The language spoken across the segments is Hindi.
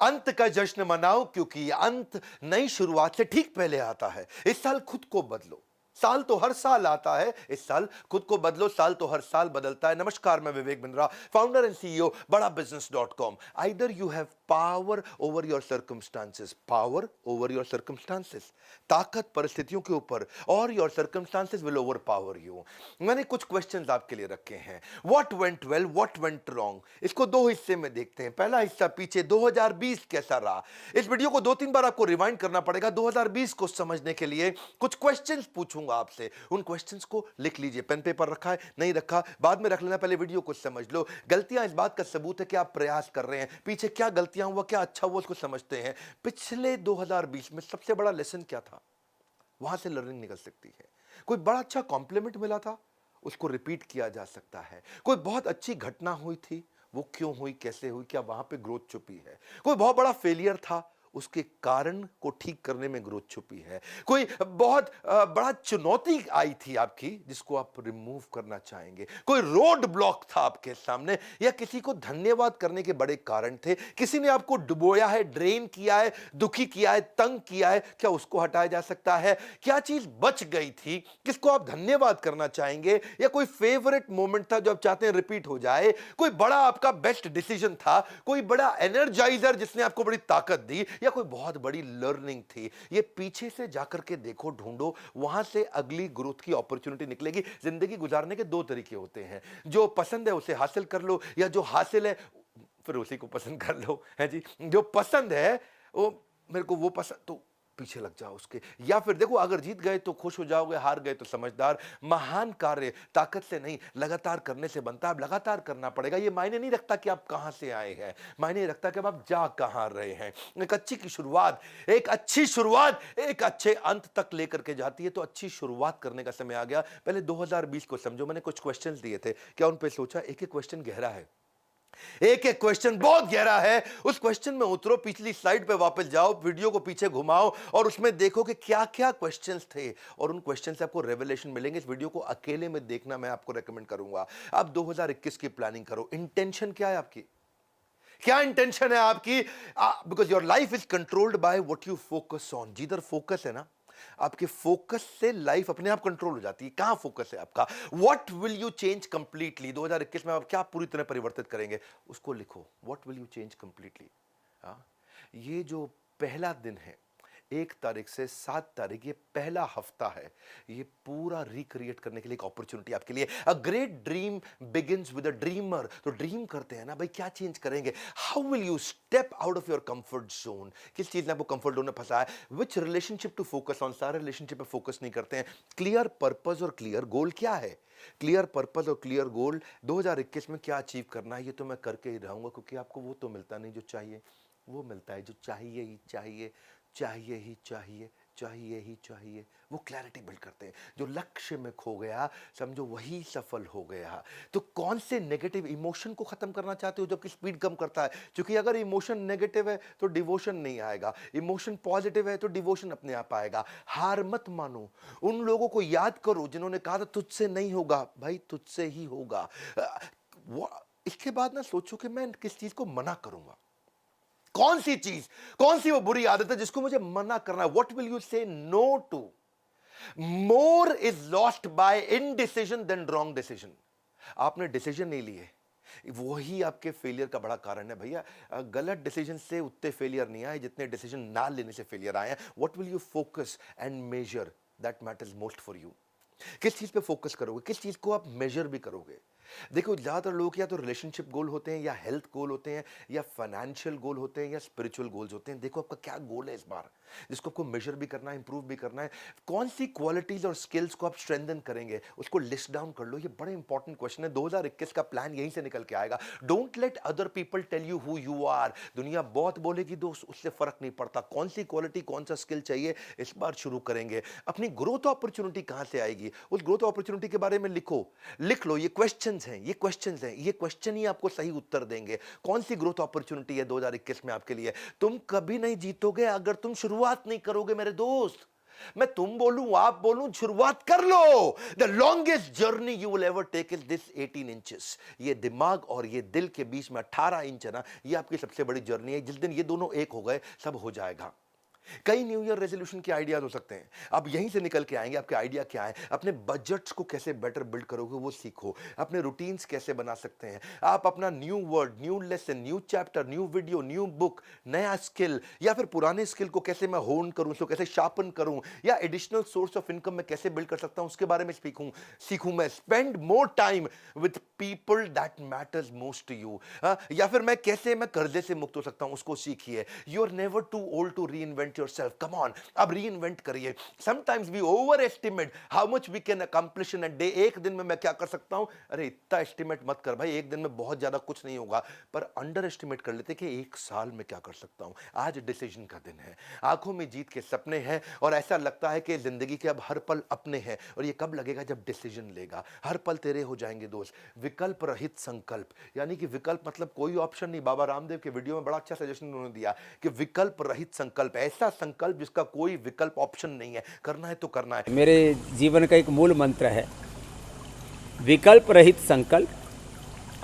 अंत का जश्न मनाओ क्योंकि ये अंत नई शुरुआत से ठीक पहले आता है। इस साल खुद को बदलो। साल तो हर साल आता है, इस साल खुद को बदलो। साल तो हर साल बदलता है। नमस्कार, मैं Vivek Bindra, founder and CEO Bada business com. Either you have power over your circumstances, power over your circumstances, ताकत परिस्थितियों के ऊपर, और your circumstances will overpower you. मैंने कुछ क्वेश्चंस आपके लिए रखे हैं। What went well, what went wrong, इसको दो हिस्से में देखते हैं। पहला हिस्सा पीछे 2020 कैसा रहा। इस वीडियो को 2-3 बार आपको रिवाइंड करना पड़ेगा 2020 को समझने के लिए। कुछ क्वेश्चंस पूछूंगा आपसे, उन क्वेश्चंस को लिख लीजिए। पेन पेपर रखा है, नहीं रखा बाद में रख लेना, पहले वीडियो को समझ लो। गलतियां इस बात का सबूत है कि आप प्रयास कर रहे हैं। पीछे क्या गलतियां हुआ, क्या अच्छा हुआ, उसको समझते हैं। पिछले 2020 में सबसे बड़ा लेसन क्या था, वहां से लर्निंग निकल सकती है। कोई बड़ा अच्छा कॉम्प्लीमेंट मिला था, उसको रिपीट किया जा सकता है। कोई बहुत अच्छी घटना हुई थी, वो क्यों हुई, कैसे हुई, क्या वहां पे ग्रोथ छुपी है। कोई बहुत बड़ा फेलियर था, उसके कारण को ठीक करने में ग्रोथ छुपी है। कोई बहुत बड़ा चुनौती आई थी आपकी, जिसको आप रिमूव करना चाहेंगे। कोई रोड ब्लॉक था आपके सामने, या किसी को धन्यवाद करने के बड़े कारण थे। किसी ने आपको डुबोया है, ड्रेन किया है, दुखी किया है, तंग किया है, क्या उसको हटाया जा सकता है। क्या चीज बच गई थी, किसको आप धन्यवाद करना चाहेंगे। या कोई फेवरेट मोमेंट था जो आप चाहते हैं रिपीट हो जाए। कोई बड़ा आपका बेस्ट डिसीजन था, कोई बड़ा एनर्जाइजर जिसने आपको बड़ी ताकत दी, या कोई बहुत बड़ी लर्निंग थी। ये पीछे से जाकर के देखो, ढूंढो, वहां से अगली ग्रोथ की अपॉर्चुनिटी निकलेगी। जिंदगी गुजारने के दो तरीके होते हैं, जो पसंद है उसे हासिल कर लो, या जो हासिल है फिर उसी को पसंद कर लो, है जी। जो पसंद है वो, मेरे को वो पसंद, तो पीछे लग जाओ उसके। या फिर देखो, अगर जीत गए तो खुश हो जाओगे, हार गए तो समझदार। महान कार्य ताकत से नहीं, लगातार करने से बनता है। अब लगातार करना पड़ेगा। ये मायने नहीं रखता कि आप कहां से आए हैं, मायने रखता कि अब आप जा कहां रहे हैं। एक अच्छी की शुरुआत, एक अच्छी शुरुआत एक अच्छे अंत तक लेकर के जाती है। तो अच्छी शुरुआत करने का समय आ गया। पहले 2020 को समझो। मैंने कुछ क्वेश्चंस दिए थे, क्या उन पे सोचा। एक एक क्वेश्चन गहरा है, एक एक क्वेश्चन बहुत गहरा है। उस क्वेश्चन में उतरो, पिछली स्लाइड पे वापस जाओ, वीडियो को पीछे घुमाओ, और उसमें देखो कि क्या क्या क्वेश्चंस थे, और उन क्वेश्चन से आपको रेवलेशन मिलेंगे। इस वीडियो को अकेले में देखना मैं आपको रेकमेंड करूंगा। अब 2021 की प्लानिंग करो। इंटेंशन क्या है आपकी, क्या इंटेंशन है आपकी। Because your life is controlled by what you focus on. जिधर फोकस है ना, आपके फोकस से लाइफ अपने आप कंट्रोल हो जाती है। कहां फोकस है आपका, what will you change completely. 2021 में आप क्या पूरी तरह परिवर्तित करेंगे, उसको लिखो। What will you change completely. ये जो पहला दिन है, 1 तारीख से 7 तारीख, ये पहला हफ्ता है। ये पूरा रिक्रिएट करने के लिए एक अपॉर्चुनिटी आपके लिए। A great dream begins with a dreamer. तो ड्रीम करते हैं ना भाई, क्या चेंज करेंगे। How will you step out of your comfort zone. किस चीज ने आपको कंफर्ट जोन में फंसा है। विच रिलेशनशिप टू फोकस ऑन। सारे रिलेशनशिप पे फोकस नहीं करते हैं। क्लियर पर्पस और क्लियर गोल क्या है। क्लियर पर्पस और क्लियर गोल, 2021 में क्या अचीव करना है, ये तो मैं करके ही रहूंगा। क्योंकि आपको वो तो मिलता नहीं जो चाहिए, वो मिलता है जो चाहिए ही चाहिए, चाहिए ही चाहिए, चाहिए ही चाहिए। वो क्लैरिटी बिल्ड करते हैं। जो लक्ष्य में खो गया, समझो वही सफल हो गया। तो कौन से नेगेटिव इमोशन को खत्म करना चाहते हो, जबकि स्पीड कम करता है। क्योंकि अगर इमोशन नेगेटिव है तो डिवोशन नहीं आएगा, इमोशन पॉजिटिव है तो डिवोशन अपने आप आएगा। हार मत मानो। उन लोगों को याद करो जिन्होंने कहा था तुझसे नहीं होगा, भाई तुझसे ही होगा। इसके बाद ना सोचो कि मैं किस चीज को मना करूंगा। कौन सी चीज, कौन सी वो बुरी आदत है जिसको मुझे मना करना है। What will you say no to. More is lost by indecision than wrong decision. आपने डिसीजन नहीं लिए, वही आपके फेलियर का बड़ा कारण है भैया। गलत डिसीजन से उतने फेलियर नहीं आए जितने डिसीजन ना लेने से फेलियर आए हैं। What will you focus and measure, that matters most for you. किस चीज पे फोकस करोगे, किस चीज को आप मेजर भी करोगे। देखो, ज्यादातर लोग या तो रिलेशनशिप गोल होते हैं, या हेल्थ गोल होते हैं, या फाइनेंशियल गोल होते हैं, या स्पिरिचुअल गोल्स होते हैं। देखो आपका क्या गोल है इस बार, जिसको आपको मेजर भी करना है, इंप्रूव भी करना है। कौन सी क्वालिटीज और स्किल्स को आप स्ट्रेंथन करेंगे, उसको लिस्ट डाउन कर लो। ये बड़े इंपॉर्टेंट क्वेश्चन है। 2021 का प्लान यहीं से निकल के आएगा। Don't let other people tell you who you are. दुनिया बहुत बोलेगी दोस्त, उससे फर्क नहीं पड़ता। कौन सी क्वालिटी, कौन सा स्किल चाहिए, इस बार शुरू करेंगे। अपनी ग्रोथ अपॉर्चुनिटी कहां से आएगी, उस ग्रोथ अपॉर्चुनिटी के बारे में लिखो, लिख लो। ये क्वेश्चंस हैं, ये क्वेश्चंस हैं, ये क्वेश्चन ही आपको सही उत्तर देंगे। कौन सी ग्रोथ अपॉर्चुनिटी है 2021 में आपके लिए। तुम कभी नहीं जीतोगे अगर तुम शुरुआत नहीं करोगे मेरे दोस्त। मैं तुम बोलूं आप बोलूं, शुरुआत कर लो। The longest journey you will ever take is this 18 inches. ये दिमाग और ये दिल के बीच में 18 इंच है ना, ये आपकी सबसे बड़ी जर्नी है। जिस दिन ये दोनों एक हो गए, सब हो जाएगा। कई न्यू ईयर रेजोल्यूशन के आइडियाज हो सकते हैं, आप यहीं से निकल के आएंगे। आपके आइडिया क्या है? अपने बजट्स को कैसे बेटर बिल्ड करोगे वो सीखो। अपने रूटीन्स कैसे बना सकते हैं आप? अपना new word, new lesson, new chapter, new video, new book, नया स्किल, या फिर पुराने स्किल को कैसे मैं होन करूं, उसको कैसे शार्पन करूं, या एडिशनल सोर्स ऑफ इनकम में कैसे बिल्ड कर सकता हूं, उसके बारे में सीखूं मैं। Spend more time with people that matters most to you. या फिर मैं कर्जे से मुक्त हो सकता हूं, उसको सीखिए। You are never too old to reinvent yourself. Come on, अब रीइन्वेंट करिए। Sometimes we overestimate how much we can accomplish in a day. एक दिन में मैं क्या कर सकता हूं? अरे इतना एस्टिमेट मत कर भाई, एक दिन में बहुत ज्यादा कुछ नहीं होगा। पर अंडर एस्टिमेट कर लेते कि एक साल में क्या कर सकता हूं। आज डिसीजन का दिन है, आंखों में जीत के सपने हैं, और ऐसा लगता है कि जिंदगी के अब हर पल अपने हैं। और ये कब लगेगा? जब डिसीजन लेगा। हर पल तेरे हो जाएंगे दोस्त। विकल्प रहित संकल्प, यानी कि विकल्प मतलब कोई ऑप्शन नहीं। बाबा रामदेव के वीडियो में बड़ा अच्छा सजेशन उन्होंने दिया कि विकल्प रहित संकल्प, ऐसा संकल्प जिसका कोई विकल्प ऑप्शन नहीं है। करना है तो करना है। मेरे जीवन का एक मूल मंत्र है, विकल्प रहित संकल्प,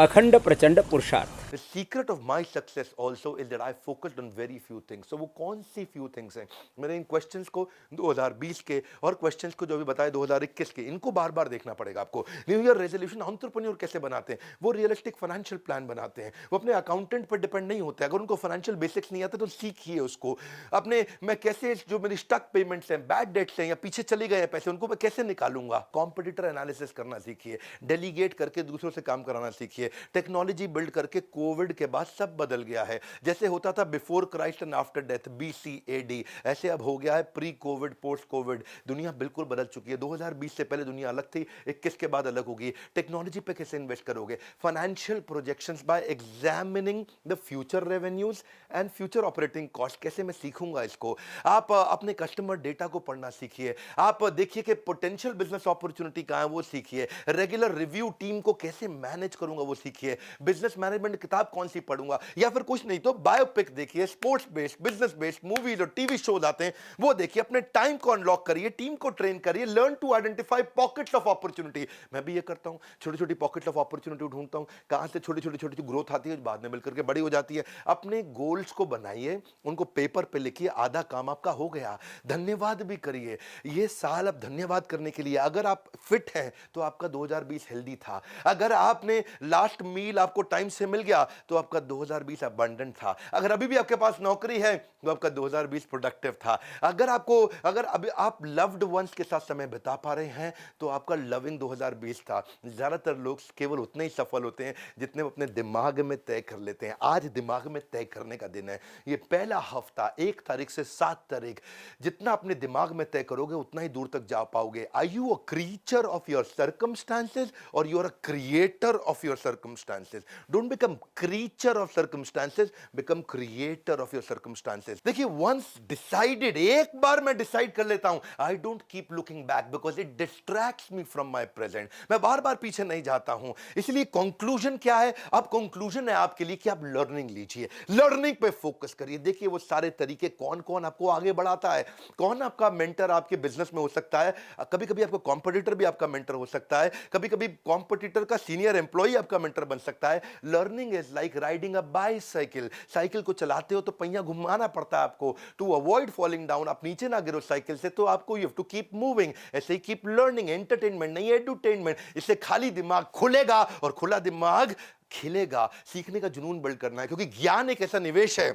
अखंड प्रचंड पुरुषार्थ। The secret of my success also is that I focused on very few things. So वो कौन सी few things हैं? मैंने इन क्वेश्चंस को 2020 के और क्वेश्चंस को जो भी बताए 2021 के, इनको बार बार देखना पड़ेगा आपको। न्यू ईयर रेजोल्यूशन एंटरप्रेन्योर कैसे बनाते हैं? वो रियलिस्टिक फाइनेंशियल प्लान बनाते हैं। वो अपने अकाउंटेंट पर डिपेंड नहीं होते। अगर उनको फाइनेंशियल बेसिक्स नहीं आते तो सीखिए उसको। अपने मैं कैसे, जो मेरी स्टक पेमेंट्स हैं, बैड डेट्स हैं, या पीछे चले गए पैसे, उनको मैं कैसे निकालूंगा। कॉम्पिटिटर एनालिसिस करना सीखिए। डेलीगेट करके दूसरों से काम कराना सीखिए। टेक्नोलॉजी बिल्ड करके कोविड के बाद सब बदल गया है। जैसे होता था before Christ and after death, BC-AD, ऐसे अब हो गया है प्री कोविड, पोस्ट कोविड। दुनिया बिल्कुल बदल चुकी है। 2020 से पहले दुनिया अलग थी, 21 के बाद अलग होगी। टेक्नोलॉजी पे कैसे इन्वेस्ट करोगे? Financial projections bye examining the future revenues and future operating cost, कैसे मैं सीखूंगा इसको। आप अपने कस्टमर डेटा को पढ़ना सीखिए। आप देखिए कि पोटेंशियल बिजनेस अपॉर्चुनिटी कहां है, वो सीखिए। रेगुलर रिव्यू टीम को कैसे मैनेज करूंगा, वो सीखिए। बिजनेस मैनेजमेंट किताब कौन सी पढ़ूंगा, या फिर कुछ नहीं तो बायोपिक देखिए। Sports based, business based movies और टीवी शोज आते हैं, वो देखिए। अपने टाइम को अनलॉक करिए, टीम को ट्रेन करिए। Learn to identify pockets of opportunity. मैं भी ये करता हूं, छोटी छोटी पॉकेट्स ऑफ अपॉर्चुनिटी ढूंढता हूं, कहां से छोटी छोटी छोटी ग्रोथ आती है, बाद में मिलकर के बड़ी हो जाती है। अपने गोल्स को बनाइए, उनको पेपर पे लिखिए। आधा काम आपका हो गया। धन्यवाद भी करिए। ये साल अब धन्यवाद करने के लिए। अगर आप फिट हैं तो आपका 2020 हेल्दी था। अगर आपने लास्ट मील आपको टाइम से मिल गया तो आपका 2020 अबंडेंट था। अगर अभी भी आपके पास नौकरी है तो आपका 2020 प्रोडक्टिव था। अगर अभी आप लव्ड वंस के साथ समय बिता पा रहे हैं तो आपका लविंग 2020 था। ज्यादातर लोग केवल उतने ही सफल होते हैं जितने वो अपने दिमाग में तय कर लेते हैं। आज दिमाग में तय करने का दिन है। ये पहला हफ्ता 1 तारीख से 7 तारीख, जितना अपने दिमाग में तय करोगे उतना ही दूर तक जा पाओगे। Are you a creature of your circumstances और you are a creator of your circumstances? Don't become creature of circumstances, become creator of your circumstances. देखिए, वंस डिसाइडेड, एक बार मैं डिसाइड कर लेता हूं, I don't keep looking back because it distracts me from my present. मैं बार बार पीछे नहीं जाता हूं। इसलिए कंक्लूजन क्या है? अब कंक्लूजन है आपके लिए कि आप लर्निंग लीजिए, लर्निंग पे फोकस करिए। देखिए वो सारे तरीके, कौन कौन आपको आगे बढ़ाता है, कौन आपका मेंटर आपके बिजनेस में हो सकता है। कभी कभी आपका कॉम्पिटिटर भी आपका मेंटर हो सकता है, कभी कभी कॉम्पिटिटर का सीनियर एम्प्लॉय आपका मेंटर बन सकता है। Learning is like riding a bicycle. Cycle को चलाते हो तो पहिया घुमाना पड़ता है आपको, टू अवॉइड फॉलिंग डाउन। आप नीचे ना गिरो साइकिल से, तो आपको you have to keep moving. ऐसे ही कीप लर्निंग। एंटरटेनमेंट नहीं, एडुटेनमेंट। इससे खाली दिमाग खुलेगा और खुला दिमाग खिलेगा। सीखने का जुनून बिल्ड करना है, क्योंकि ज्ञान एक ऐसा निवेश है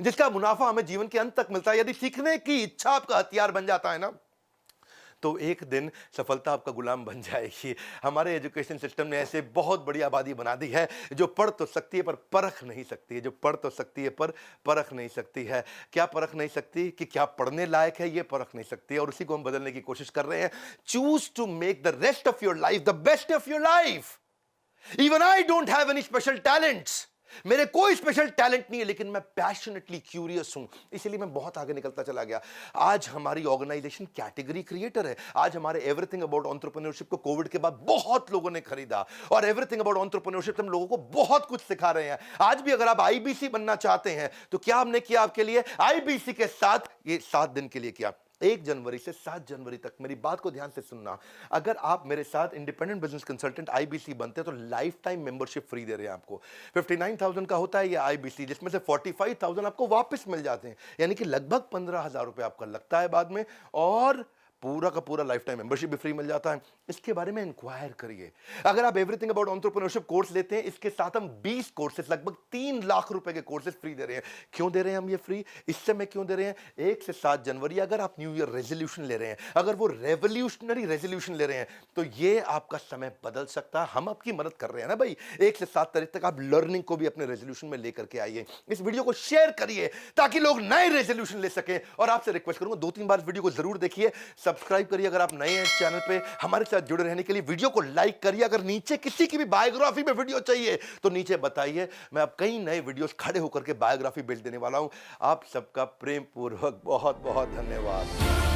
जिसका मुनाफा हमें जीवन के अंत तक मिलता है। यदि सीखने की इच्छा आपका हथियार बन जाता है ना, तो एक दिन सफलता आपका गुलाम बन जाएगी। हमारे एजुकेशन सिस्टम ने ऐसे बहुत बड़ी आबादी बना दी है जो पढ़ तो सकती है पर परख नहीं सकती है, जो पढ़ तो सकती है पर परख नहीं सकती है। क्या परख नहीं सकती? कि क्या पढ़ने लायक है, ये परख नहीं सकती है। और उसी को हम बदलने की कोशिश कर रहे हैं। Choose to make the rest of your life the best of your life. Even I don't have any special talents. मेरे कोई स्पेशल टैलेंट नहीं है, लेकिन मैं पैशनेटली क्यूरियस हूं, इसलिए मैं बहुत आगे निकलता चला गया। आज हमारी ऑर्गेनाइजेशन कैटेगरी क्रिएटर है। आज हमारे एवरीथिंग अबाउट एंटरप्रेन्योरशिप को कोविड के बाद बहुत लोगों ने खरीदा, और एवरीथिंग अबाउट एंटरप्रेन्योरशिप हम लोगों को बहुत कुछ सिखा रहे हैं। आज भी अगर आप आईबीसी बनना चाहते हैं तो क्या हमने किया आपके लिए? आईबीसी के साथ ये 7 दिन के लिए किया। 1 जनवरी से 7 जनवरी तक मेरी बात को ध्यान से सुनना। अगर आप मेरे साथ इंडिपेंडेंट बिजनेस कंसल्टेंट आईबीसी बनते हैं तो लाइफ टाइम मेंबरशिप फ्री दे रहे हैं आपको। 59,000 का होता है ये आईबीसी, जिसमें से 45,000 आपको वापस मिल जाते हैं, यानी कि लगभग 15,000 रुपए आपका लगता है बाद में, और पूरा का पूरा लाइफ टाइम मेंबरशिप भी फ्री मिल जाता है। इसके बारे में इंक्वायर करिए। अगर आप एवरीथिंग अबाउट एंटरप्रेन्योरशिप कोर्स लेते हैं, इसके साथ हम 20 कोर्सेज, लगभग 3 लाख रुपए के कोर्सेज फ्री दे रहे हैं। क्यों दे रहे हैं हम ये फ्री? इस समय क्यों दे रहे हैं? 1 से 7 जनवरी अगर आप न्यू ईयर रेजोल्यूशन ले रहे हैं, अगर वो रेवोल्यूशनरी रेजोल्यूशन ले रहे हैं, तो ये आपका समय बदल सकता है। हम आपकी मदद कर रहे हैं ना भाई। 1 से 7 तारीख तक आप लर्निंग को भी अपने रेजोल्यूशन में लेकर के आइए। इस वीडियो को शेयर करिए ताकि लोग नए रेजोल्यूशन ले सकें। और आपसे रिक्वेस्ट करूंगा 2-3 बार वीडियो को जरूर देखिए, सब्सक्राइब करिए अगर आप नए हैं चैनल पे। हमारे साथ जुड़े रहने के लिए वीडियो को लाइक करिए। अगर नीचे किसी की भी बायोग्राफी में वीडियो चाहिए तो नीचे बताइए, मैं अब कई नए वीडियोस खड़े होकर के बायोग्राफी भेज देने वाला हूं। आप सबका प्रेम पूर्वक बहुत बहुत धन्यवाद।